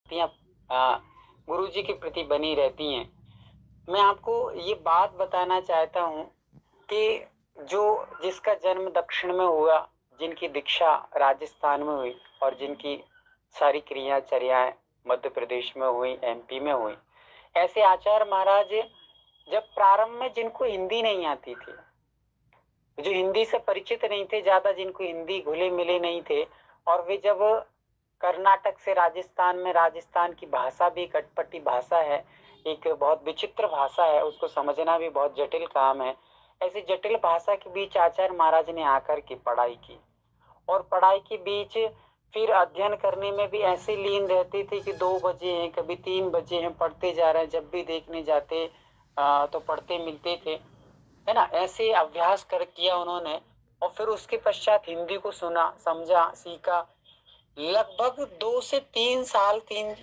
आ, गुरु जी के प्रति बनी रहती हैं। मैं आपको ये बात बताना चाहता हूँ कि जो जिसका जन्म दक्षिण में हुआ, जिनकी दीक्षा राजस्थान में हुई और जिनकी सारी क्रियाचर्याएं मध्य प्रदेश में हुई, एमपी में हुई, ऐसे आचार्य महाराज जब प्रारंभ में जिनको हिंदी नहीं आती थी, जो हिंदी से परिचित नहीं थे ज्यादा, जिनको हिंदी घुले मिले नहीं थे, और वे जब कर्नाटक से राजस्थान में, राजस्थान की भाषा भी एक अटपटी भाषा है, एक बहुत विचित्र भाषा है, उसको समझना भी बहुत जटिल काम है। ऐसी जटिल भाषा के बीच आचार्य महाराज ने आकर के पढ़ाई की, और पढ़ाई के बीच फिर अध्ययन करने में भी ऐसे लीन रहते थे कि 2 बजे हैं, कभी 3 बजे हैं, पढ़ते जा रहे हैं, जब भी देखने जाते तो पढ़ते मिलते थे, है ना। ऐसे अभ्यास कर किया उन्होंने, और फिर उसके पश्चात हिंदी को सुना, समझा, सीखा। लगभग 2 से 3 साल, 3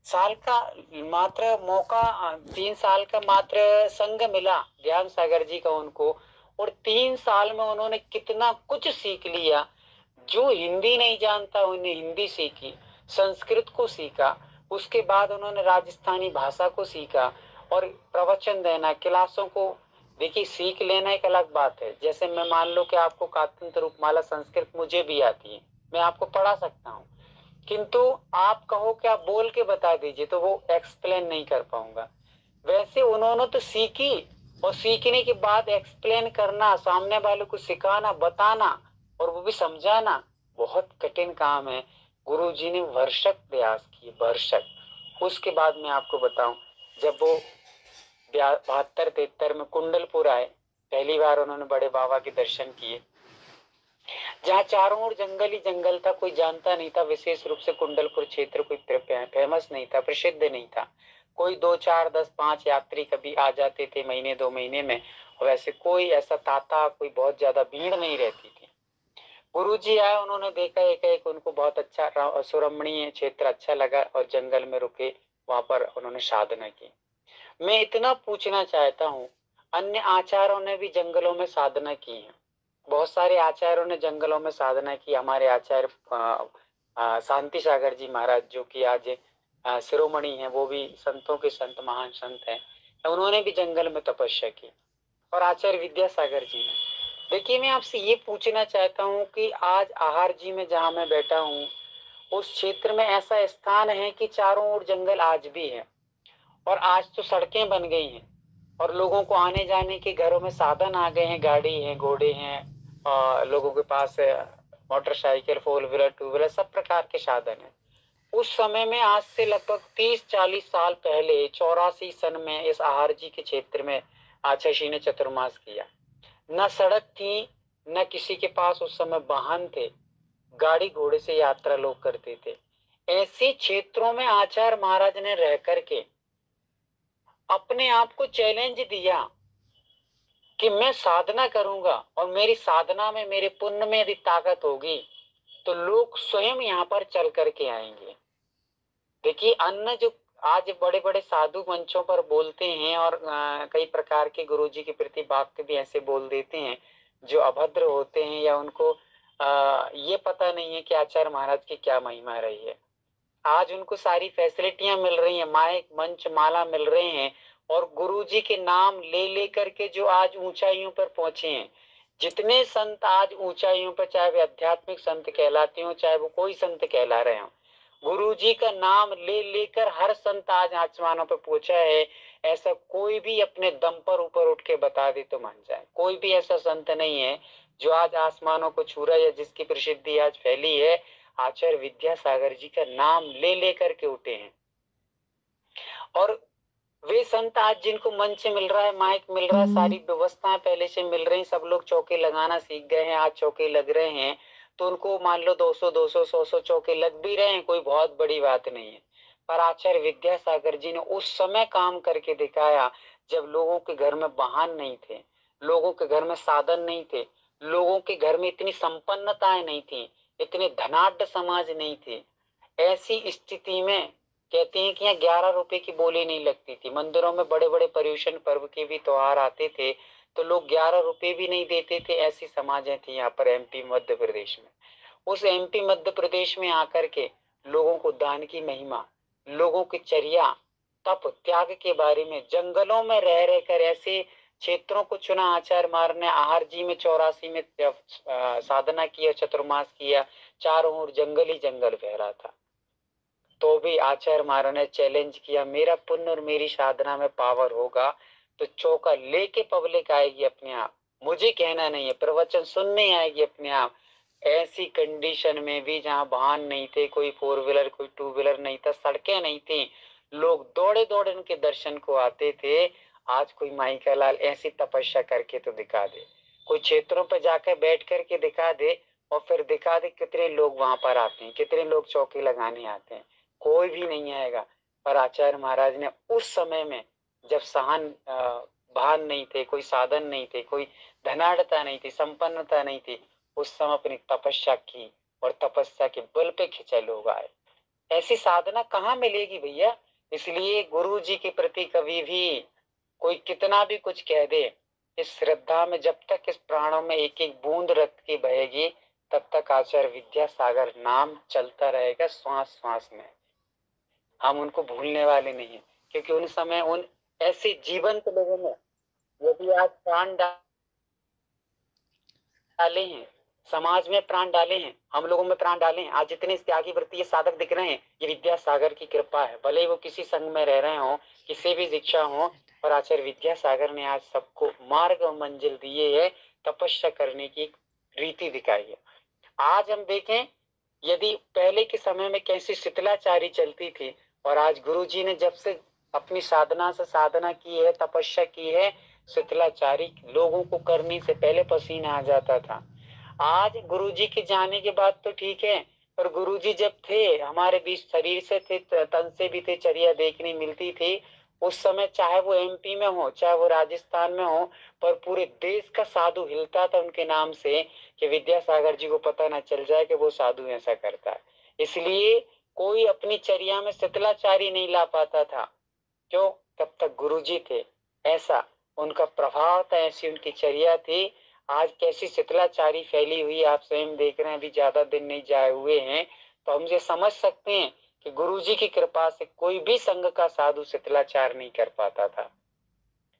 साल का मात्र मौका, 3 साल का मात्र संग मिला ज्ञान सागर जी का उनको, और 3 साल में उन्होंने कितना कुछ सीख लिया। जो हिंदी नहीं जानता उन्हें हिंदी सीखी, संस्कृत को सीखा, उसके बाद उन्होंने राजस्थानी भाषा को सीखा, और प्रवचन देना, क्लासों को, देखिए सीख लेना एक अलग बात है। जैसे मैं मान लो कि आपको कातंत्र रूपमाला संस्कृत मुझे भी आती है, मैं आपको पढ़ा सकता हूँ, किंतु आप कहो कि आप बोल के बता दीजिए तो वो एक्सप्लेन नहीं कर पाऊंगा। वैसे उन्होंने तो सीखी, और सीखने के बाद एक्सप्लेन करना, सामने वाले को सिखाना, बताना, और वो भी समझाना बहुत कठिन काम है। गुरु जी ने वर्षक प्रयास किए, वर्षक। उसके बाद मैं आपको बताऊं, जब वो 72-73 में कुंडलपुर आए, पहली बार उन्होंने बड़े बाबा के दर्शन किए, जहाँ चारों ओर जंगल ही जंगल था, कोई जानता नहीं था, विशेष रूप से कुंडलपुर क्षेत्र कोई फेमस नहीं था, प्रसिद्ध नहीं था। कोई 2, 4, 10, 5 यात्री कभी आ जाते थे महीने 2 महीने में, और वैसे कोई ऐसा ताता, कोई बहुत ज्यादा भीड़ नहीं रहती थी। गुरु जी आए, उन्होंने देखा एक एक, उनको बहुत अच्छा सुरमणीय क्षेत्र अच्छा लगा, और जंगल में रुके, वहां पर उन्होंने साधना की। मैं इतना पूछना चाहता हूँ, अन्य आचार्यों ने भी जंगलों में साधना की है, बहुत सारे आचार्यों ने जंगलों में साधना की। हमारे आचार्य शांति सागर जी महाराज, जो कि आज शिरोमणि हैं, वो भी संतों के संत, महान संत हैं, उन्होंने भी जंगल में तपस्या की। और आचार्य विद्यासागर जी ने, देखिए मैं आपसे ये पूछना चाहता हूँ कि आज आहार जी में जहाँ मैं बैठा हूँ, उस क्षेत्र में ऐसा स्थान है कि चारों ओर जंगल आज भी है, और आज तो सड़कें बन गई हैं, और लोगों को आने जाने के घरों में साधन आ गए हैं, गाड़ी है, घोड़े हैं, और लोगों के पास मोटरसाइकिल, 4 व्हीलर, 2 व्हीलर, सब प्रकार के साधन है। उस समय में आज से लगभग 30-40 साल पहले 84 सन में इस आहार जी के क्षेत्र में आचार्य ने चतुर्मास किया। न सड़क थी, न किसी के पास उस समय वाहन थे, गाड़ी घोड़े से यात्रा लोग करते थे। ऐसे क्षेत्रों में आचार्य महाराज ने रह करके अपने आप को चैलेंज दिया कि मैं साधना करूंगा, और मेरी साधना में, मेरे पुण्य में यदि ताकत होगी तो लोग स्वयं यहाँ पर चल करके आएंगे। देखिए अन्न जो आज बड़े बड़े साधु मंचों पर बोलते हैं, और कई प्रकार के गुरु जी के प्रति वाक्य भी ऐसे बोल देते हैं जो अभद्र होते हैं, या उनको ये पता नहीं है कि आचार्य महाराज की क्या महिमा रही है। आज उनको सारी फैसिलिटियां मिल रही हैं, माइक, मंच, माला मिल रहे हैं, और गुरु जी के नाम ले लेकर के जो आज ऊंचाइयों पर पहुंचे हैं, जितने संत आज ऊंचाइयों पर, चाहे वे आध्यात्मिक संत कहलाते हो, चाहे वो कोई संत कहला रहे हो, गुरु जी का नाम ले लेकर हर संत आज आसमानों पर पहुंचा है। ऐसा कोई भी अपने दम पर ऊपर उठ के बता दे तो मान जाए, कोई भी ऐसा संत नहीं है जो आज आसमानों को छू रहा है, या जिसकी प्रसिद्धि आज फैली है। आचार्य विद्यासागर जी का नाम ले लेकर के उठे हैं, और वे संत आज जिनको मंच मिल रहा है, माइक मिल रहा है, सारी व्यवस्थाएं पहले से मिल रही, सब लोग चौके लगाना सीख गए हैं, आज चौके लग रहे हैं, तो उनको मान लो 200-200, 100-100 चौके लग भी रहे हैं, कोई बहुत बड़ी बात नहीं है। पर आचार्य विद्यासागर जी ने उस समय काम करके दिखाया, जब लोगों के घर में वाहन नहीं थे, लोगों के घर में साधन नहीं थे, लोगों के घर में इतनी संपन्नताएं नहीं थी, इतने धनाढ्य समाज नहीं थे। ऐसी स्थिति में कहते हैं कि यहाँ 11 रुपए की बोली नहीं लगती थी, मंदिरों में बड़े बड़े पर्यूषण पर्व के भी त्योहार आते थे, तो लोग 11 रुपए भी नहीं देते थे। ऐसी समाजें थी यहाँ पर एमपी मध्य प्रदेश में। उस एमपी मध्य प्रदेश में आकर के लोगों को दान की महिमा, लोगों की चर्या, तप, त्याग के बारे में, जंगलों में रह रहकर ऐसे क्षेत्रों को चुना आचार्य महाराज ने। आहार जी में 84 में साधना किया, चतुर्मास किया, चारों ओर जंगल ही जंगल बह रहा था, तो भी आचार्य महाराज ने चैलेंज किया, मेरा पुण्य और मेरी साधना में पावर होगा तो चौका लेके पब्लिक आएगी अपने आप, मुझे कहना नहीं है, प्रवचन सुनने आएगी अपने आप। ऐसी कंडीशन में भी जहां वाहन नहीं थे, कोई 4 व्हीलर कोई 2 व्हीलर नहीं था, सड़कें नहीं थी, लोग दौड़े दौड़े उनके दर्शन को आते थे। आज कोई माई का लाल ऐसी तपस्या करके तो दिखा दे, कोई क्षेत्रों पर जाकर बैठ करके दिखा दे, और फिर दिखा दे कितने लोग वहां पर आते हैं, कितने लोग चौकी लगाने आते हैं, कोई भी नहीं आएगा। पर आचार्य महाराज ने उस समय में, जब वाहन नहीं थे, कोई साधन नहीं थे, कोई धनाढ़ता नहीं थी, संपन्नता नहीं थी, उस समय अपनी तपस्या की और तपस्या के बल पे खिंचे लोग आए। ऐसी साधना कहाँ मिलेगी भैया? इसलिए गुरु जी के प्रति कभी भी कोई कितना भी कुछ कह दे, इस श्रद्धा में जब तक इस प्राणों में एक एक बूंद रक्त की बहेगी, तब तक आचार्य विद्यासागर नाम चलता रहेगा श्वास श्वास में। हम उनको भूलने वाले नहीं है, क्योंकि उन समय उन ऐसे जीवंत लोगों में यदि आज प्राण डाले हैं, समाज में प्राण डाले हैं, हम लोगों में प्राण डाले हैं, आज जितने त्यागी वृत्ति साधक दिख रहे हैं, ये विद्यासागर की कृपा है। भले ही वो किसी संघ में रह रहे हो, किसी भी दीक्षा हो, पर आचार्य विद्यासागर ने आज सबको मार्ग और मंजिल दिए है, तपस्या करने की रीति दिखाई है। आज हम देखें, यदि पहले के समय में कैसी शीतलाचारी चलती थी, और आज गुरु जी ने जब से अपनी साधना से साधना की है, तपस्या की है, शीतलाचारी लोगों को करने से पहले पसीना आ जाता था। आज गुरु जी के जाने के बाद तो ठीक है, पर गुरु जी जब थे हमारे बीच, शरीर से थे, तन से भी थे, चर्या देखने मिलती थी उस समय, चाहे वो एमपी में हो चाहे वो राजस्थान में हो, पर पूरे देश का साधु हिलता था उनके नाम से, कि विद्यासागर जी को पता ना चल जाए कि वो साधु ऐसा करता है। इसलिए कोई अपनी चर्या में शीतलाचारी नहीं ला पाता था, क्यों? तब तक गुरुजी थे, ऐसा उनका प्रभाव था, ऐसी उनकी चर्या थी। आज कैसी शीतलाचारी फैली हुई आप स्वयं देख रहे हैं, अभी ज्यादा दिन नहीं जाए हुए हैं, तो हम ये समझ सकते हैं कि गुरुजी की कृपा से कोई भी संघ का साधु शीतलाचार नहीं कर पाता था।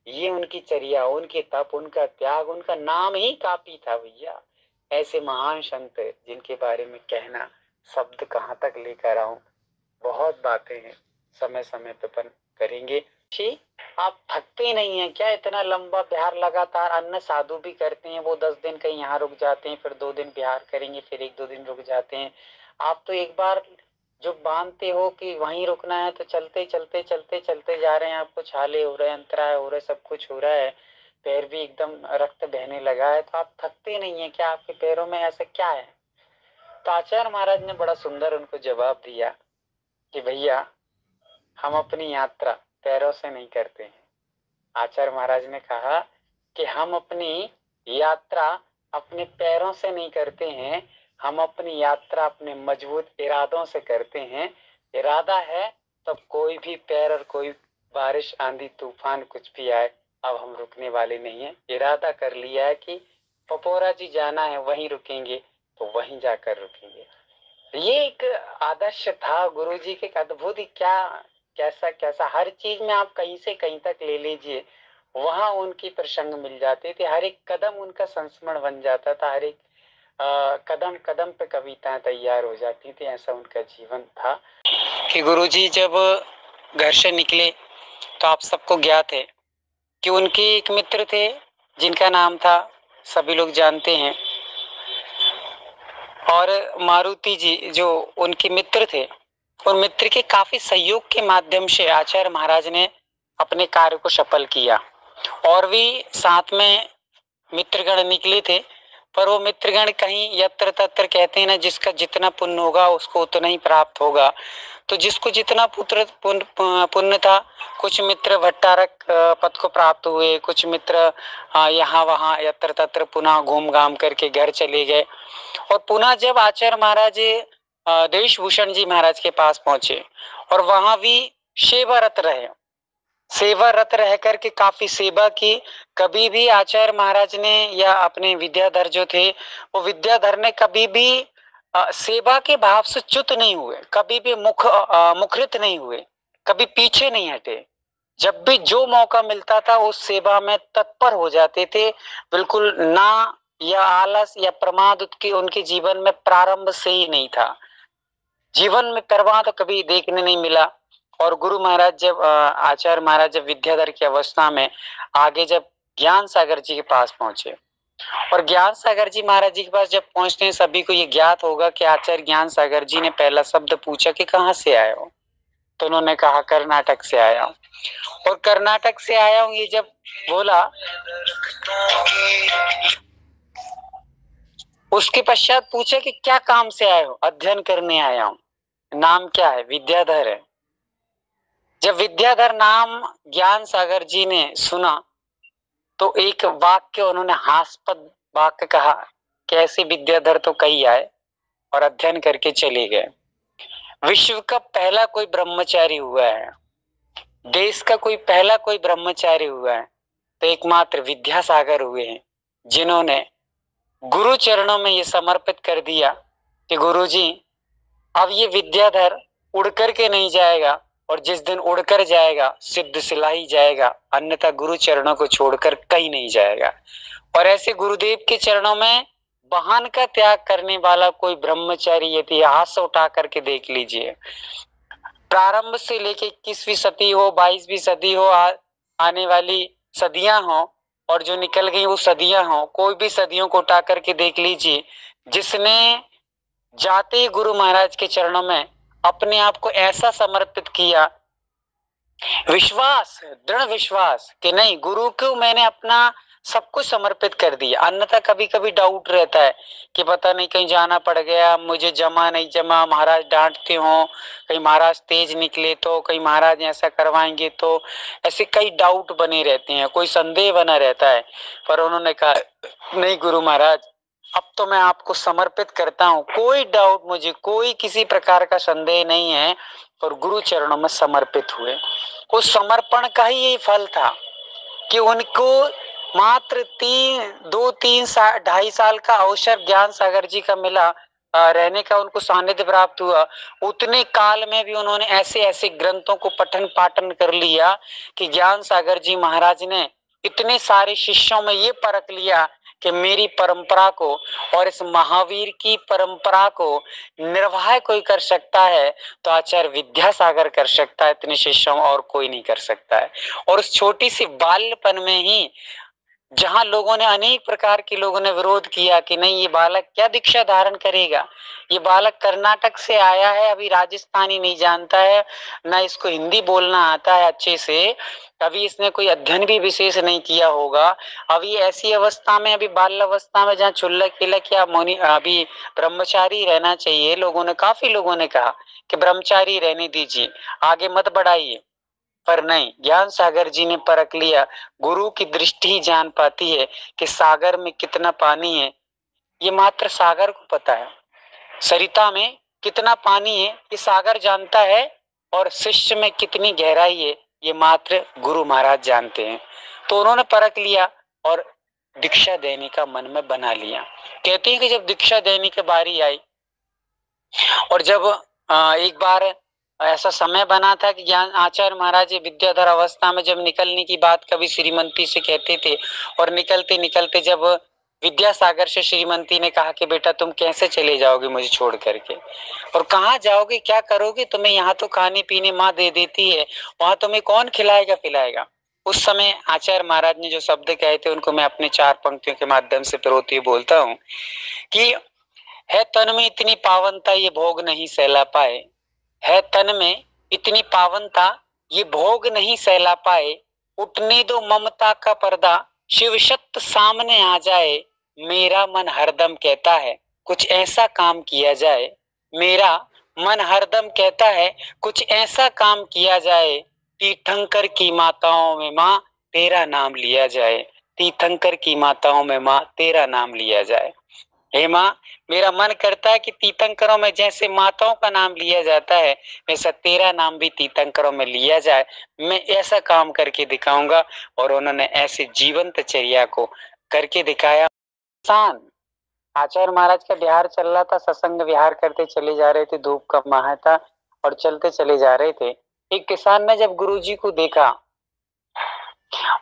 ये उनकी चर्या, उनकी तप, उनका त्याग, उनका नाम ही काफी था भैया। ऐसे महान संत जिनके बारे में कहना, शब्द कहाँ तक लेकर आऊं, बहुत बातें हैं, समय समय पे अपन करेंगे। ठीक, आप थकते नहीं है क्या? इतना लंबा बिहार लगातार, अन्य साधु भी करते हैं, वो 10 दिन कहीं यहाँ रुक जाते हैं, फिर 2 दिन बिहार करेंगे, फिर 1-2 दिन रुक जाते हैं। आप तो एक बार जो बांधते हो कि वहीं रुकना है, तो चलते चलते चलते चलते जा रहे हैं, आपको छाले हो रहे हैं, अंतराय हो रहे, सब कुछ हो रहा है, पैर भी एकदम रक्त बहने लगा है, तो आप थकते नहीं है क्या? आपके पैरों में ऐसा क्या है? तो आचार्य महाराज ने बड़ा सुंदर उनको जवाब दिया कि भैया, हम अपनी यात्रा पैरों से नहीं करते हैं। आचार्य महाराज ने कहा कि हम अपनी यात्रा अपने पैरों से नहीं करते हैं, हम अपनी यात्रा अपने मजबूत इरादों से करते हैं। इरादा है तब कोई भी पैर और कोई बारिश, आंधी, तूफान कुछ भी आए, अब हम रुकने वाले नहीं है। इरादा कर लिया है कि पपोरा जी जाना है, वहीं रुकेंगे, तो वहीं जाकर रुकेंगे। ये एक आदर्श था गुरु जी के, अद्भुत ही, क्या कैसा कैसा, हर चीज में आप कहीं से कहीं तक ले लीजिए, वहां उनकी प्रसंग मिल जाते थे, हर एक कदम उनका संस्मरण बन जाता था, हर एक कदम कदम पे कविताएं तैयार हो जाती थी, ऐसा उनका जीवन था। कि गुरुजी जब घर से निकले तो आप सबको ज्ञात है कि उनके एक मित्र थे जिनका नाम था, सभी लोग जानते हैं, और मारुति जी जो उनके मित्र थे, उन मित्र के काफी सहयोग के माध्यम से आचार्य महाराज ने अपने कार्य को सफल किया। और भी साथ में मित्रगण निकले थे, पर वो मित्रगण कहीं यत्र तत्र कहते हैं ना, जिसका जितना पुण्य होगा उसको उतना ही प्राप्त होगा। तो जिसको जितना पुण्य था, कुछ मित्र भट्टारक पद को प्राप्त हुए, कुछ मित्र यहाँ वहाँ यत्र तत्र पुनः घूम घाम करके घर चले गए। और पुनः जब आचार्य महाराज देशभूषण जी महाराज के पास पहुंचे और वहां भी सेवारत रहे, सेवारत रह करके काफी सेवा की। कभी भी आचार्य महाराज ने या अपने विद्याधर जो थे, वो विद्याधर ने कभी भी सेवा के भाव से च्युत नहीं हुए, कभी भी मुखरित नहीं हुए, कभी पीछे नहीं हटे। जब भी जो मौका मिलता था उस सेवा में तत्पर हो जाते थे। बिल्कुल ना या आलस या प्रमाद उनके जीवन में प्रारंभ से ही नहीं था। जीवन में प्रवाह तो कभी देखने नहीं मिला। और गुरु महाराज जब आचार्य महाराज जब विद्याधर की अवस्था में आगे जब ज्ञान सागर जी के पास पहुंचे, और ज्ञान सागर जी महाराज जी के पास जब पहुंचते हैं, सभी को ये ज्ञात होगा कि आचार्य ज्ञान सागर जी ने पहला शब्द पूछा कि कहाँ से आए हो, तो उन्होंने कहा कर्नाटक से आया हूँ। और कर्नाटक से आया हूँ ये जब बोला, उसके पश्चात पूछा कि क्या काम से आए हो, अध्ययन करने आया हूँ। नाम क्या है? विद्याधर है। जब विद्याधर नाम ज्ञान सागर जी ने सुना तो एक वाक्य उन्होंने हास्पद वाक्य कहा, कैसे विद्याधर तो कहीं आए और अध्ययन करके चले गए। विश्व का पहला कोई ब्रह्मचारी हुआ है, देश का कोई पहला कोई ब्रह्मचारी हुआ है तो एकमात्र विद्यासागर हुए हैं, जिन्होंने गुरु चरणों में ये समर्पित कर दिया कि गुरुजी अब ये विद्याधर उड़ करके नहीं जाएगा, और जिस दिन उड़कर जाएगा सिद्ध सिला ही जाएगा, अन्यथा गुरु चरणों को छोड़कर कहीं नहीं जाएगा। और ऐसे गुरुदेव के चरणों में वाहन का त्याग करने वाला कोई ब्रह्मचारी इतिहास उठा करके देख लीजिए। प्रारंभ से लेके 21वीं सदी हो, 22वीं सदी हो, आने वाली सदियां हो, और जो निकल गई वो सदियां हो, कोई भी सदियों को उठा करके देख लीजिए, जिसने जाते ही गुरु महाराज के चरणों में अपने आप को ऐसा समर्पित किया, विश्वास, दृढ़ विश्वास कि नहीं, गुरु को मैंने अपना सब कुछ समर्पित कर दिया। अन्यथा कभी कभी डाउट रहता है कि पता नहीं कहीं जाना पड़ गया, मुझे जमा नहीं जमा, महाराज डांटते हो, कहीं महाराज तेज निकले तो, कहीं महाराज ऐसा करवाएंगे तो, ऐसे कई डाउट बने रहते हैं, कोई संदेह बना रहता है। पर उन्होंने कहा नहीं गुरु महाराज, अब तो मैं आपको समर्पित करता हूँ, कोई डाउट मुझे, कोई किसी प्रकार का संदेह नहीं है। और गुरु चरणों में समर्पित हुए। उस समर्पण का ही ये फल था कि उनको मात्र 2-3 साल का अवसर ज्ञान सागर जी का मिला, रहने का उनको सानिध्य प्राप्त हुआ। उतने काल में भी उन्होंने ऐसे ऐसे ग्रंथों को पठन पाठन कर लिया कि ज्ञान सागर जी महाराज ने इतने सारे शिष्यों में ये परख लिया कि मेरी परंपरा को और इस महावीर की परंपरा को निर्वाह कोई कर सकता है तो आचार्य विद्यासागर कर सकता है, इतने शिष्यों और कोई नहीं कर सकता है। और उस छोटी सी बाल्यपन में ही जहां लोगों ने, अनेक प्रकार के लोगों ने विरोध किया कि नहीं ये बालक क्या दीक्षा धारण करेगा, ये बालक कर्नाटक से आया है, अभी राजस्थानी नहीं जानता है, ना इसको हिंदी बोलना आता है अच्छे से, अभी इसने कोई अध्ययन भी विशेष नहीं किया होगा, अभी ऐसी अवस्था में, अभी बाल्य अवस्था में जहाँ चुल्लक किलक या मौनी, अभी ब्रह्मचारी रहना चाहिए। लोगों ने, काफी लोगों ने कहा कि ब्रह्मचारी रहने दीजिए, आगे मत बढ़ाइए, पर नहीं, ज्ञान सागर जी ने परख लिया। गुरु की दृष्टि ही जान पाती है कि सागर में कितना पानी है, ये मात्र सागर को पता है। सरिता में कितना पानी है ये सागर जानता है, और शिष्य में कितनी गहराई है ये मात्र गुरु महाराज जानते हैं। तो उन्होंने परख लिया और दीक्षा देने का मन में बना लिया। कहते हैं कि जब दीक्षा देने की बारी आई, और जब एक बार ऐसा समय बना था कि ज्ञान आचार्य महाराज विद्याधर अवस्था में जब निकलने की बात कभी श्रीमंती से कहते थे, और निकलते निकलते जब विद्यासागर से श्रीमंती ने कहा कि बेटा तुम कैसे चले जाओगे मुझे छोड़ करके, और कहाँ जाओगे, क्या करोगे, तुम्हें यहाँ तो खाने पीने माँ दे देती है, वहां तुम्हें कौन खिलाएगा पिलाएगा। उस समय आचार्य महाराज ने जो शब्द कहे थे उनको मैं अपने 4 पंक्तियों के माध्यम से पिरोते हुए बोलता हूँ कि है तन में इतनी पावनता ये भोग नहीं सहला पाए, है तन में इतनी पावनता ये भोग नहीं सहला पाए, उठने दो ममता का पर्दा, शिव शक्त सामने आ जाए, मेरा मन हरदम कहता है कुछ ऐसा काम किया जाए, मेरा मन हरदम कहता है कुछ ऐसा काम किया जाए, तीर्थंकर की माताओं में माँ तेरा नाम लिया जाए, तीर्थंकर की माताओं में माँ तेरा नाम लिया जाए। हे माँ, मेरा मन करता है कि तीर्थंकरों में जैसे माताओं का नाम लिया जाता है वैसा तेरा नाम भी तीर्थंकरों में लिया जाए, मैं ऐसा काम करके दिखाऊंगा। और उन्होंने ऐसे जीवंत चर्या को करके दिखाया। आचार्य महाराज का विहार चल रहा था, सत्संग विहार करते चले जा रहे थे, धूप का माह था और चलते चले जा रहे थे। एक किसान ने जब गुरुजी को देखा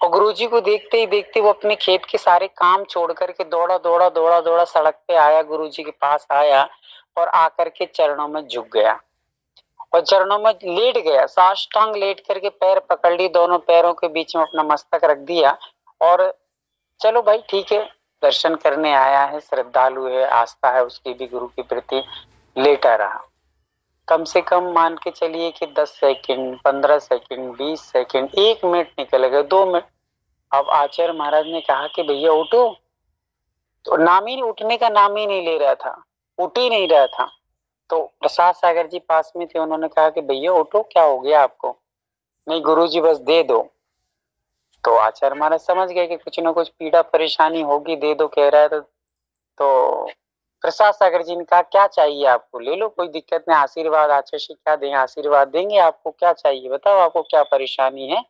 और गुरुजी को देखते ही देखते वो अपने खेत के सारे काम छोड़ करके दौड़ा दौड़ा दौड़ा दौड़ा सड़क पे आया, गुरुजी के पास आया और आकर के चरणों में झुक गया और चरणों में लेट गया, साष्टांग लेट करके पैर पकड़ ली, दोनों पैरों के बीच में अपना मस्तक रख दिया और चलो भाई ठीक है, दर्शन करने आया है, श्रद्धालु है, आस्था है उसकी भी गुरु के प्रति, लेटा रहा। कम से कम मान के चलिए कि 10 सेकंड, 15 सेकंड, 20 सेकंड, 1 मिनट निकल गए, 2 मिनट। अब आचार्य महाराज ने कहा कि भैया उठो, तो नाम ही उठने का नाम ही नहीं ले रहा था, उठ ही नहीं रहा था। तो प्रसाद सागर जी पास में थे, उन्होंने कहा कि भैया उठो, क्या हो गया आपको? नहीं गुरुजी बस दे दो। तो आचार्य महाराज समझ गए कि कुछ ना कुछ पीड़ा परेशानी होगी, दे दो कह रहा है तो प्रसाद सागर जी ने कहा क्या चाहिए आपको, ले लो, कोई दिक्कत नहीं, आशीर्वाद आचार्य जी क्या दें, आशीर्वाद देंगे आपको, क्या चाहिए बताओ, आपको क्या परेशानी है,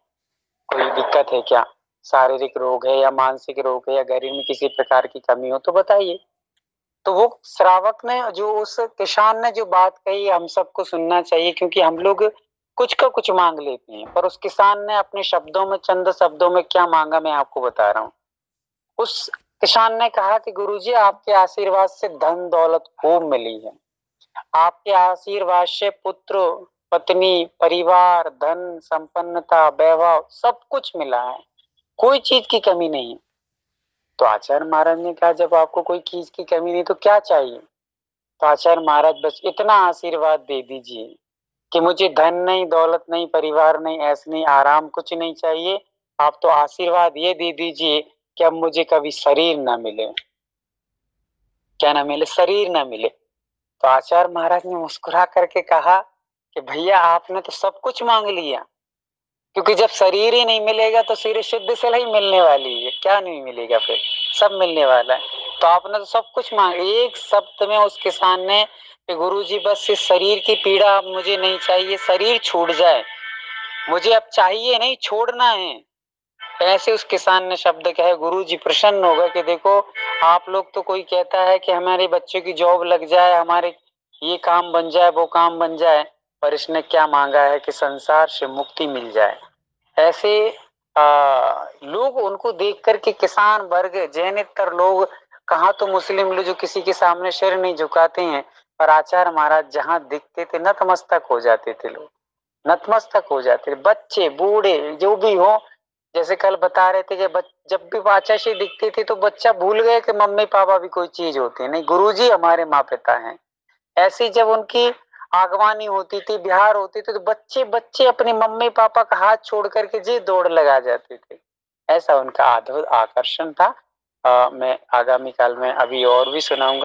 कोई दिक्कत है क्या, शारीरिक रोग है या मानसिक रोग है या शरीर में किसी प्रकार की कमी हो तो बताइए। तो वो श्रावक ने, जो उस किसान ने जो बात कही, हम सबको सुनना चाहिए, क्योंकि हम लोग कुछ का कुछ मांग लेते हैं, पर उस किसान ने अपने शब्दों में, चंद शब्दों में क्या मांगा मैं आपको बता रहा हूँ। उस किसान ने कहा कि गुरुजी आपके आशीर्वाद से धन दौलत खूब मिली है, आपके आशीर्वाद से पुत्र पत्नी परिवार धन संपन्नता वैभव सब कुछ मिला है, कोई चीज की कमी नहीं। तो आचार्य महाराज ने कहा जब आपको कोई चीज की कमी नहीं तो क्या चाहिए? तो आचार्य महाराज बस इतना आशीर्वाद दे दीजिए कि मुझे धन नहीं, दौलत नहीं, परिवार नहीं, ऐसे नहीं, आराम कुछ नहीं चाहिए, आप तो आशीर्वाद ये दे दीजिए कि अब मुझे कभी शरीर ना मिले, क्या ना मिले, शरीर ना मिले। तो आचार्य महाराज ने मुस्कुरा करके कहा कि भैया आपने तो सब कुछ मांग लिया, क्योंकि जब शरीर ही नहीं मिलेगा तो सिर्फ शुद्ध से ही मिलने वाली है, क्या नहीं मिलेगा, फिर सब मिलने वाला है। तो आपने तो सब कुछ मांग, एक शब्द में उस किसान ने कि गुरुजी बस इस शरीर की पीड़ा अब मुझे नहीं चाहिए, शरीर छूट जाए, मुझे अब चाहिए नहीं, छोड़ना है, ऐसे उस किसान ने शब्द कहे। गुरुजी प्रसन्न होगा कि देखो आप लोग तो, कोई कहता है कि हमारे बच्चे की जॉब लग जाए, हमारे ये काम बन जाए, वो काम बन जाए, पर इसने क्या मांगा है कि संसार से मुक्ति मिल जाए। ऐसे लोग उनको देख करके, किसान वर्ग जैनेतर लोग, कहा तो मुस्लिम लोग जो किसी के सामने सिर नहीं झुकाते हैं, पर आचार्य महाराज जहां दिखते थे नतमस्तक हो जाते थे लोग, नतमस्तक हो जाते थे, बच्चे बूढ़े जो भी हो। जैसे कल बता रहे थे कि जब भी आचार्य से दिखते थे तो बच्चा भूल गए कि मम्मी पापा भी कोई चीज होती है, नहीं गुरुजी हमारे माँ पिता हैं। ऐसी जब उनकी आगवानी होती थी, बिहार होती थी, तो बच्चे बच्चे अपने मम्मी पापा का हाथ छोड़ करके जी दौड़ लगा जाते थे, ऐसा उनका अद्भुत आकर्षण था। मैं आगामी काल में अभी और भी सुनाऊंगा।